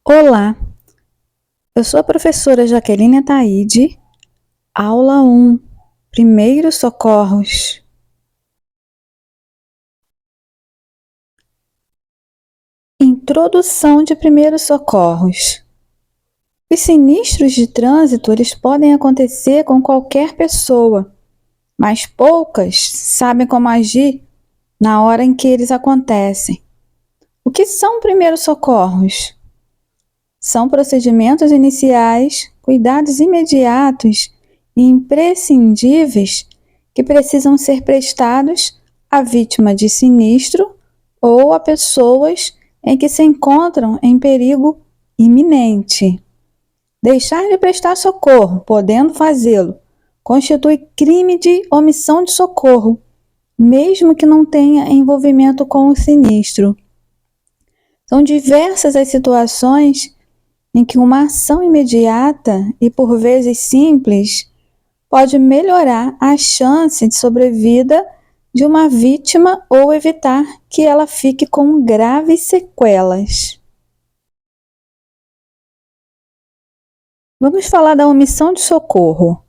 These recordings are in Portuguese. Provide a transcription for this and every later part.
Olá, eu sou a professora Jaqueline Ataide, aula 1, Primeiros Socorros. Introdução de primeiros socorros. Os sinistros de trânsito eles podem acontecer com qualquer pessoa, mas poucas sabem como agir na hora em que eles acontecem. O que são primeiros socorros? São procedimentos iniciais, cuidados imediatos e imprescindíveis que precisam ser prestados à vítima de sinistro ou a pessoas em que se encontram em perigo iminente. Deixar de prestar socorro, podendo fazê-lo, constitui crime de omissão de socorro, mesmo que não tenha envolvimento com o sinistro. São diversas as situações em que uma ação imediata e por vezes simples pode melhorar a chance de sobrevida de uma vítima ou evitar que ela fique com graves sequelas. Vamos falar da omissão de socorro.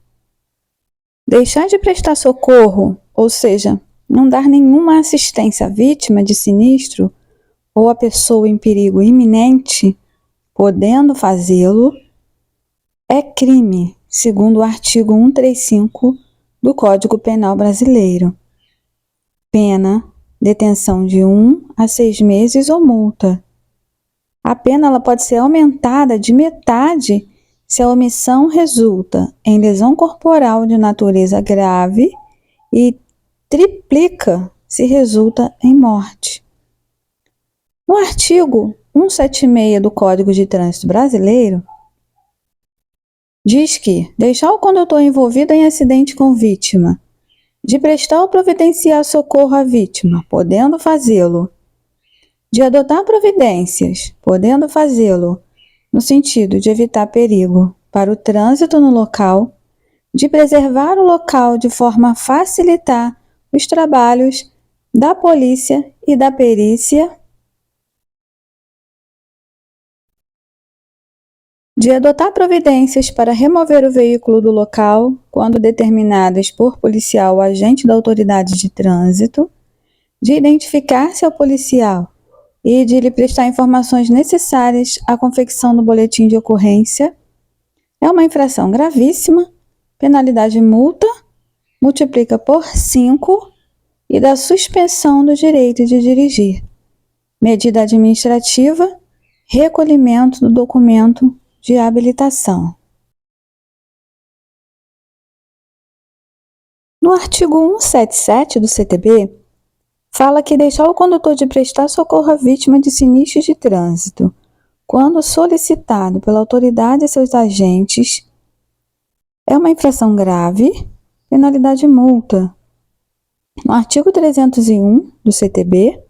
Deixar de prestar socorro, ou seja, não dar nenhuma assistência à vítima de sinistro ou à pessoa em perigo iminente, podendo fazê-lo, é crime, segundo o artigo 135 do Código Penal Brasileiro. Pena, detenção de 1 a 6 meses ou multa. A pena ela pode ser aumentada de metade se a omissão resulta em lesão corporal de natureza grave e triplica se resulta em morte. No artigo 176 do Código de Trânsito Brasileiro, diz que deixar o condutor envolvido em acidente com vítima, de prestar ou providenciar socorro à vítima, podendo fazê-lo, de adotar providências, podendo fazê-lo, no sentido de evitar perigo para o trânsito no local, de preservar o local de forma a facilitar os trabalhos da polícia e da perícia, de adotar providências para remover o veículo do local quando determinadas por policial ou agente da autoridade de trânsito, de identificar-se ao policial e de lhe prestar informações necessárias à confecção do boletim de ocorrência. É uma infração gravíssima, penalidade multa, multiplica por 5 e da suspensão do direito de dirigir. Medida administrativa, recolhimento do documento de habilitação. No artigo 177 do CTB, fala que deixar o condutor de prestar socorro à vítima de sinistros de trânsito, quando solicitado pela autoridade e seus agentes, é uma infração grave, penalidade multa. No artigo 301 do CTB,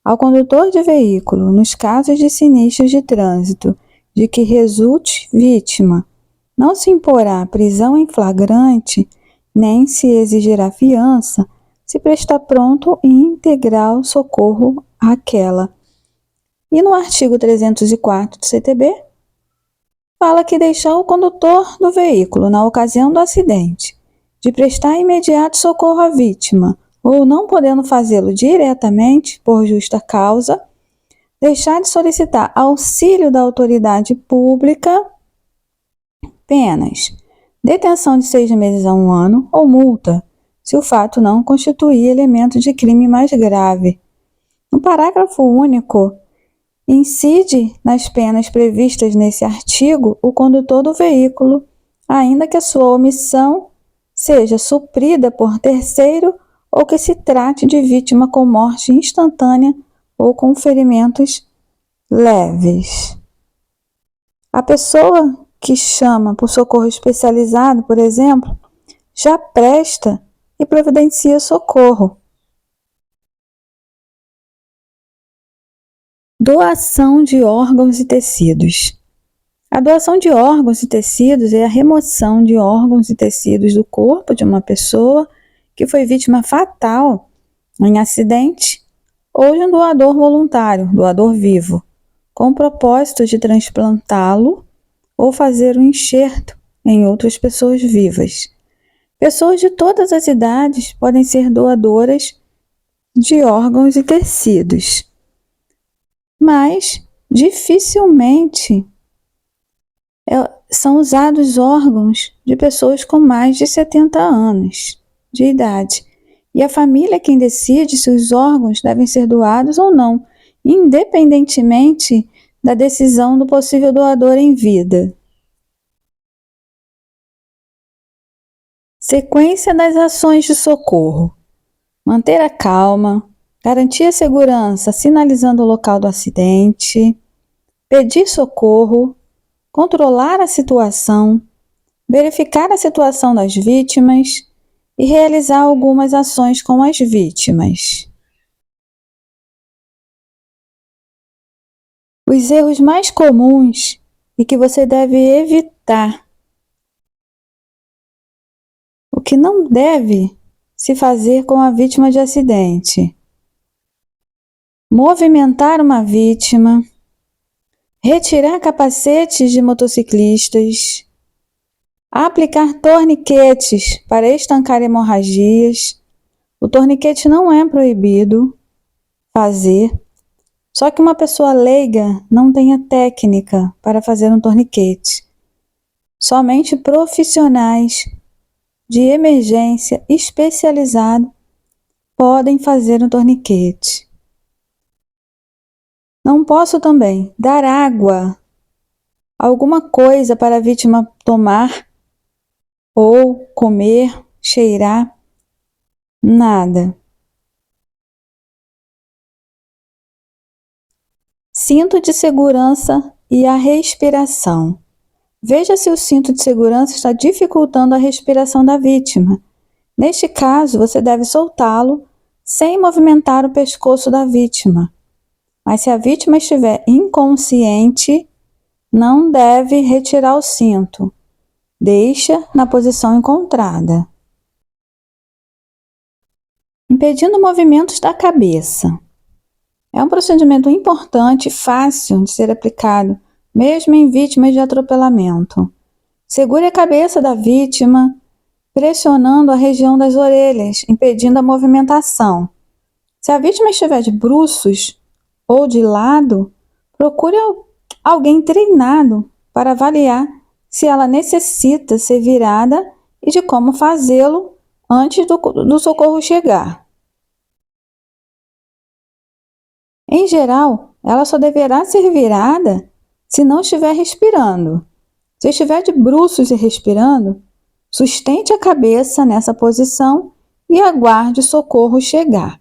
ao condutor de veículo, nos casos de sinistros de trânsito, de que resulte vítima, não se imporá prisão em flagrante, nem se exigirá fiança, se prestar pronto e integral socorro àquela. E no artigo 304 do CTB, fala que deixar o condutor do veículo, na ocasião do acidente, de prestar imediato socorro à vítima, ou não podendo fazê-lo diretamente, por justa causa, deixar de solicitar auxílio da autoridade pública, penas, detenção de 6 meses a 1 ano ou multa, se o fato não constituir elemento de crime mais grave. No parágrafo único, incide nas penas previstas nesse artigo o condutor do veículo, ainda que a sua omissão seja suprida por terceiro ou que se trate de vítima com morte instantânea ou com ferimentos leves. A pessoa que chama por socorro especializado, por exemplo, já presta e providencia socorro. Doação de órgãos e tecidos. A doação de órgãos e tecidos é a remoção de órgãos e tecidos do corpo de uma pessoa que foi vítima fatal em acidente ou de um doador voluntário, doador vivo, com o propósito de transplantá-lo ou fazer um enxerto em outras pessoas vivas. Pessoas de todas as idades podem ser doadoras de órgãos e tecidos, mas dificilmente são usados órgãos de pessoas com mais de 70 anos de idade. E a família é quem decide se os órgãos devem ser doados ou não, independentemente da decisão do possível doador em vida. Sequência das ações de socorro: manter a calma, garantir a segurança sinalizando o local do acidente, pedir socorro, controlar a situação, verificar a situação das vítimas e realizar algumas ações com as vítimas. Os erros mais comuns e que você deve evitar. O que não deve se fazer com a vítima de acidente: movimentar uma vítima, retirar capacetes de motociclistas, aplicar torniquetes para estancar hemorragias. O torniquete não é proibido fazer, só que uma pessoa leiga não tem a técnica para fazer um torniquete. Somente profissionais de emergência especializado podem fazer um torniquete. Não posso também dar água, alguma coisa para a vítima tomar ou comer, cheirar, nada. Cinto de segurança e a respiração. Veja se o cinto de segurança está dificultando a respiração da vítima. Neste caso, você deve soltá-lo sem movimentar o pescoço da vítima. Mas se a vítima estiver inconsciente, não deve retirar o cinto. Deixa na posição encontrada. Impedindo movimentos da cabeça. É um procedimento importante e fácil de ser aplicado, mesmo em vítimas de atropelamento. Segure a cabeça da vítima, pressionando a região das orelhas, impedindo a movimentação. Se a vítima estiver de bruços ou de lado, procure alguém treinado para avaliar se ela necessita ser virada e de como fazê-lo antes do socorro chegar. Em geral, ela só deverá ser virada se não estiver respirando. Se estiver de bruços e respirando, sustente a cabeça nessa posição e aguarde o socorro chegar.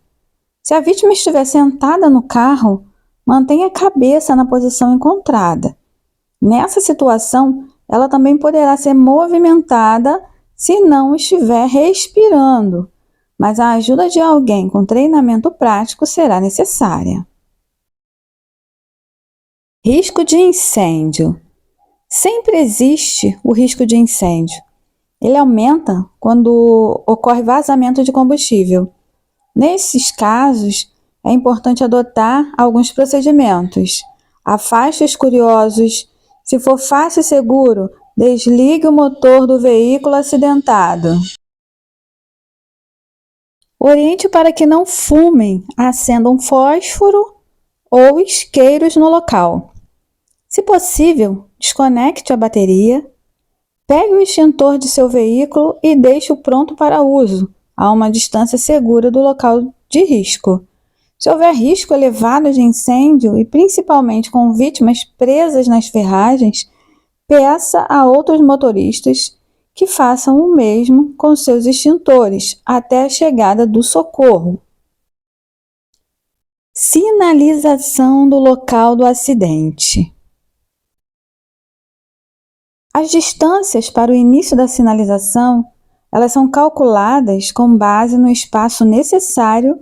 Se a vítima estiver sentada no carro, mantenha a cabeça na posição encontrada. Nessa situação, ela também poderá ser movimentada se não estiver respirando, mas a ajuda de alguém com treinamento prático será necessária. Risco de incêndio. Sempre existe o risco de incêndio. Ele aumenta quando ocorre vazamento de combustível. Nesses casos, é importante adotar alguns procedimentos. Afaste os curiosos. Se for fácil e seguro, desligue o motor do veículo acidentado. Oriente para que não fumem, acendam fósforo ou isqueiros no local. Se possível, desconecte a bateria, pegue o extintor de seu veículo e deixe-o pronto para uso, a uma distância segura do local de risco. Se houver risco elevado de incêndio e principalmente com vítimas presas nas ferragens, peça a outros motoristas que façam o mesmo com seus extintores até a chegada do socorro. Sinalização do local do acidente. As distâncias para o início da sinalização, elas são calculadas com base no espaço necessário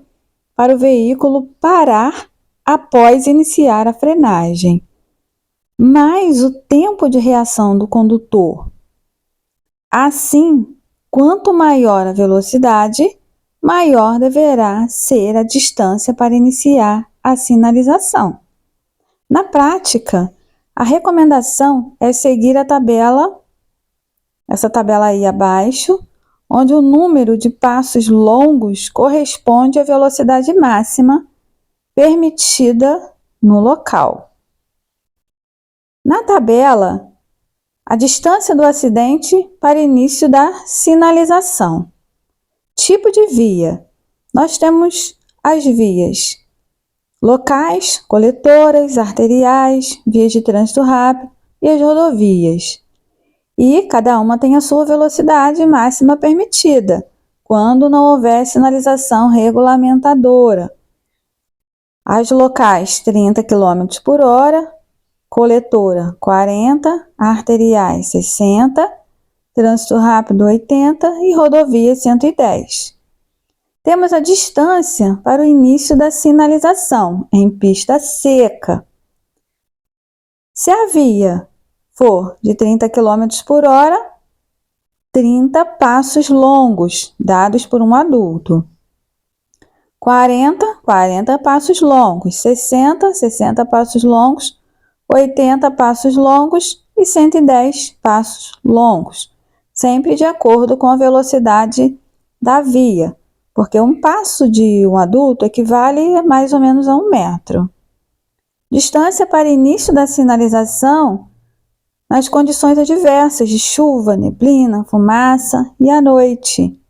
para o veículo parar após iniciar a frenagem, mais o tempo de reação do condutor. Assim, quanto maior a velocidade, maior deverá ser a distância para iniciar a sinalização. Na prática, a recomendação é seguir a tabela, essa tabela aí abaixo, onde o número de passos longos corresponde à velocidade máxima permitida no local. Na tabela, a distância do acidente para início da sinalização. Tipo de via. Nós temos as vias locais, coletoras, arteriais, vias de trânsito rápido e as rodovias. E cada uma tem a sua velocidade máxima permitida, quando não houver sinalização regulamentadora. As locais 30 km por hora, coletora 40, arteriais 60, trânsito rápido 80 e rodovia 110. Temos a distância para o início da sinalização em pista seca. Se a via for de 30 km por hora, 30 passos longos dados por um adulto. 40 passos longos, 60 passos longos, 80 passos longos e 110 passos longos, sempre de acordo com a velocidade da via, porque um passo de um adulto equivale a mais ou menos a 1 metro. Distância para início da sinalização nas condições adversas de chuva, neblina, fumaça e à noite.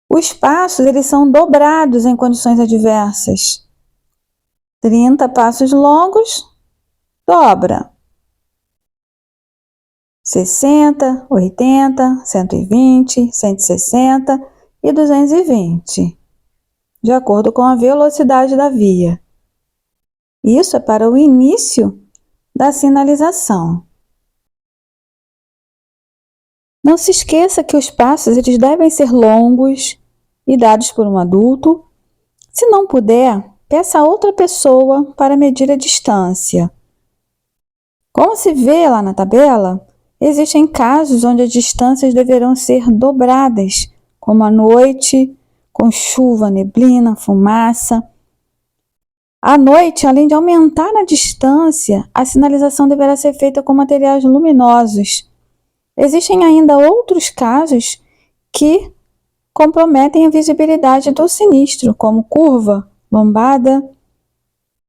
Os passos eles são dobrados em condições adversas. 30 passos longos, dobra. 60, 80, 120, 160 e 220, de acordo com a velocidade da via. Isso é para o início da sinalização. Não se esqueça que os passos eles devem ser longos e dados por um adulto. Se não puder, peça a outra pessoa para medir a distância. Como se vê lá na tabela, existem casos onde as distâncias deverão ser dobradas, como à noite, com chuva, neblina, fumaça. À noite, além de aumentar a distância, a sinalização deverá ser feita com materiais luminosos. Existem ainda outros casos que comprometem a visibilidade do sinistro, como curva, lombada.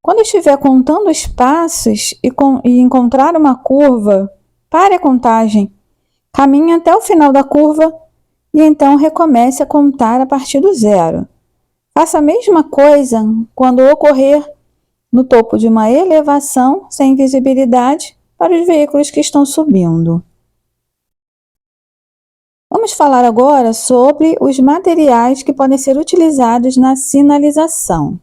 Quando estiver contando os passos e encontrar uma curva, pare a contagem, caminhe até o final da curva e então recomece a contar a partir do zero. Faça a mesma coisa quando ocorrer no topo de uma elevação sem visibilidade para os veículos que estão subindo. Vamos falar agora sobre os materiais que podem ser utilizados na sinalização.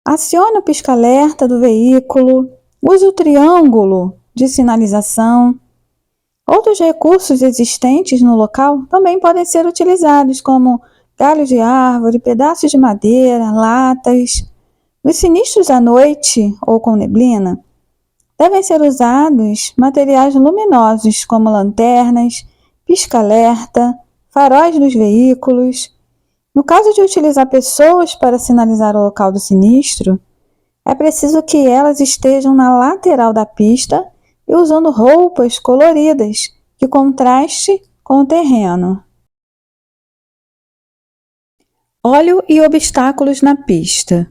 Acione o pisca-alerta do veículo, use o triângulo de sinalização. Outros recursos existentes no local também podem ser utilizados, como galhos de árvore, pedaços de madeira, latas. Nos sinistros à noite ou com neblina, devem ser usados materiais luminosos como lanternas, pisca-alerta, faróis dos veículos. No caso de utilizar pessoas para sinalizar o local do sinistro, é preciso que elas estejam na lateral da pista e usando roupas coloridas que contraste com o terreno. Óleo e obstáculos na pista.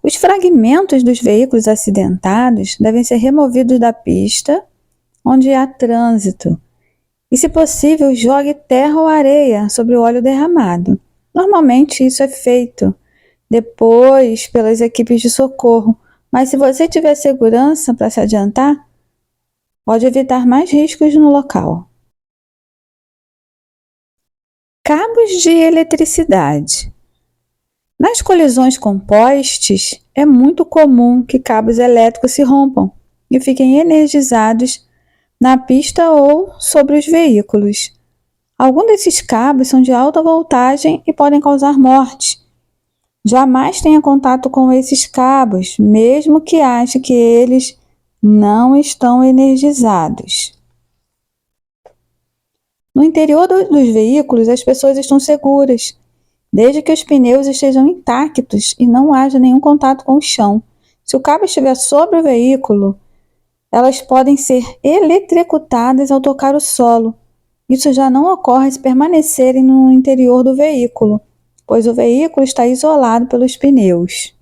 Os fragmentos dos veículos acidentados devem ser removidos da pista onde há trânsito e, se possível, jogue terra ou areia sobre o óleo derramado. Normalmente isso é feito depois pelas equipes de socorro, mas se você tiver segurança para se adiantar, pode evitar mais riscos no local. Cabos de eletricidade. Nas colisões com postes, é muito comum que cabos elétricos se rompam e fiquem energizados na pista ou sobre os veículos. Alguns desses cabos são de alta voltagem e podem causar morte. Jamais tenha contato com esses cabos, mesmo que ache que eles não estão energizados. No interior dos veículos, as pessoas estão seguras desde que os pneus estejam intactos e não haja nenhum contato com o chão. Se o cabo estiver sobre o veículo, elas podem ser eletrocutadas ao tocar o solo. Isso já não ocorre se permanecerem no interior do veículo, pois o veículo está isolado pelos pneus.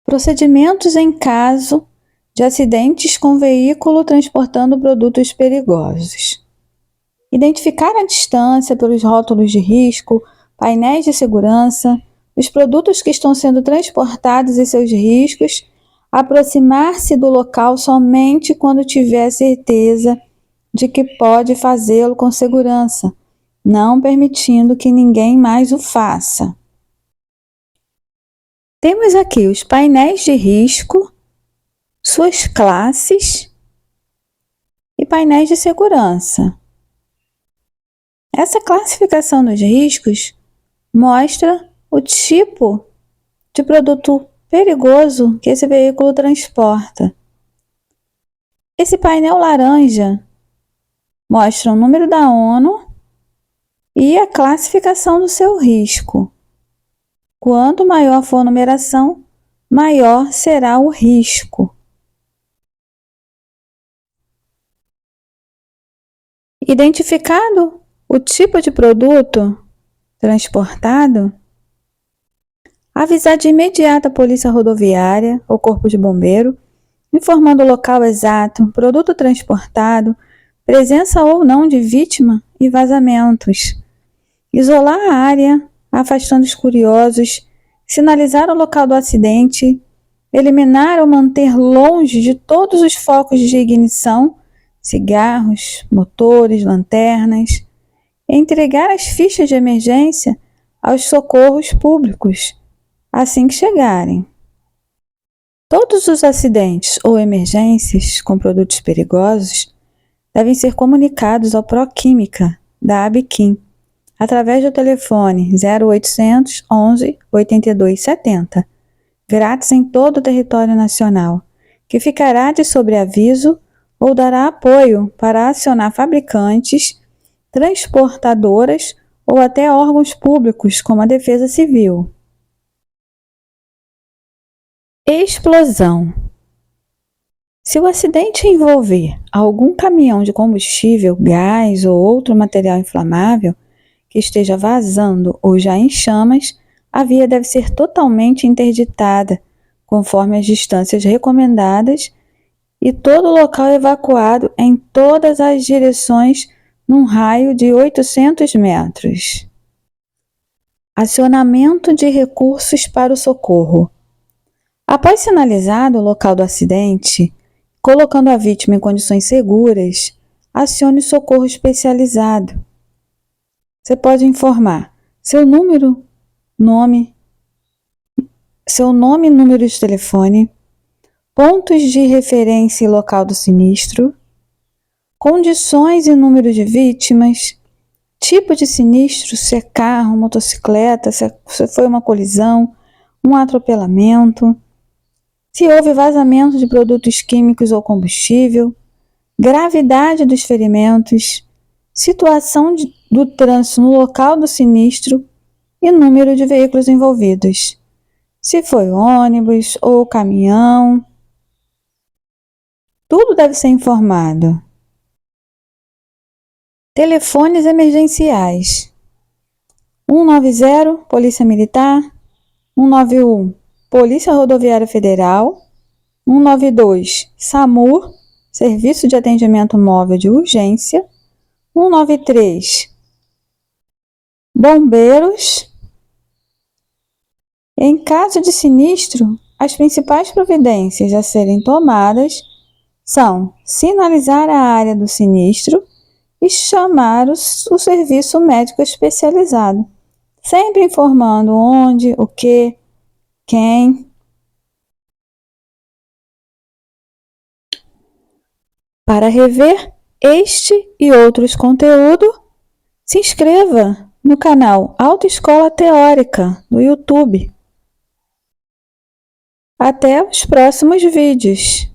Procedimentos em caso de acidentes com veículo transportando produtos perigosos. Identificar a distância pelos rótulos de risco, painéis de segurança, os produtos que estão sendo transportados e seus riscos, aproximar-se do local somente quando tiver certeza de que pode fazê-lo com segurança, não permitindo que ninguém mais o faça. Temos aqui os painéis de risco, suas classes e painéis de segurança. Essa classificação dos riscos mostra o tipo de produto perigoso que esse veículo transporta. Esse painel laranja mostra o número da ONU e a classificação do seu risco. Quanto maior for a numeração, maior será o risco. Identificado o tipo de produto transportado, avisar de imediato a polícia rodoviária ou corpo de bombeiro, informando o local exato, produto transportado, presença ou não de vítima e vazamentos. Isolar a área, afastando os curiosos, sinalizar o local do acidente, eliminar ou manter longe de todos os focos de ignição, cigarros, motores, lanternas, entregar as fichas de emergência aos socorros públicos assim que chegarem. Todos os acidentes ou emergências com produtos perigosos devem ser comunicados ao Proquímica da Abiquim através do telefone 0800 11 82 70, grátis em todo o território nacional, que ficará de sobreaviso ou dará apoio para acionar fabricantes, transportadoras ou até órgãos públicos como a Defesa Civil. Explosão. Se o acidente envolver algum caminhão de combustível, gás ou outro material inflamável que esteja vazando ou já em chamas, a via deve ser totalmente interditada, conforme as distâncias recomendadas, e todo o local evacuado em todas as direções num raio de 800 metros. Acionamento de recursos para o socorro. Após sinalizado o local do acidente, colocando a vítima em condições seguras, acione o socorro especializado. Você pode informar seu nome e número de telefone, pontos de referência e local do sinistro, condições e número de vítimas, tipo de sinistro, se é carro, motocicleta, se foi uma colisão, um atropelamento, se houve vazamento de produtos químicos ou combustível, gravidade dos ferimentos, situação do trânsito no local do sinistro e número de veículos envolvidos, se foi ônibus ou caminhão. Tudo deve ser informado. Telefones emergenciais: 190, Polícia Militar; 191, Polícia Rodoviária Federal; 192, SAMU, Serviço de Atendimento Móvel de Urgência; 193, Bombeiros. Em caso de sinistro, as principais providências a serem tomadas são sinalizar a área do sinistro e chamar o serviço médico especializado, sempre informando onde, o que, quem. Para rever este e outros conteúdos, se inscreva no canal Autoescola Teórica no YouTube. Até os próximos vídeos.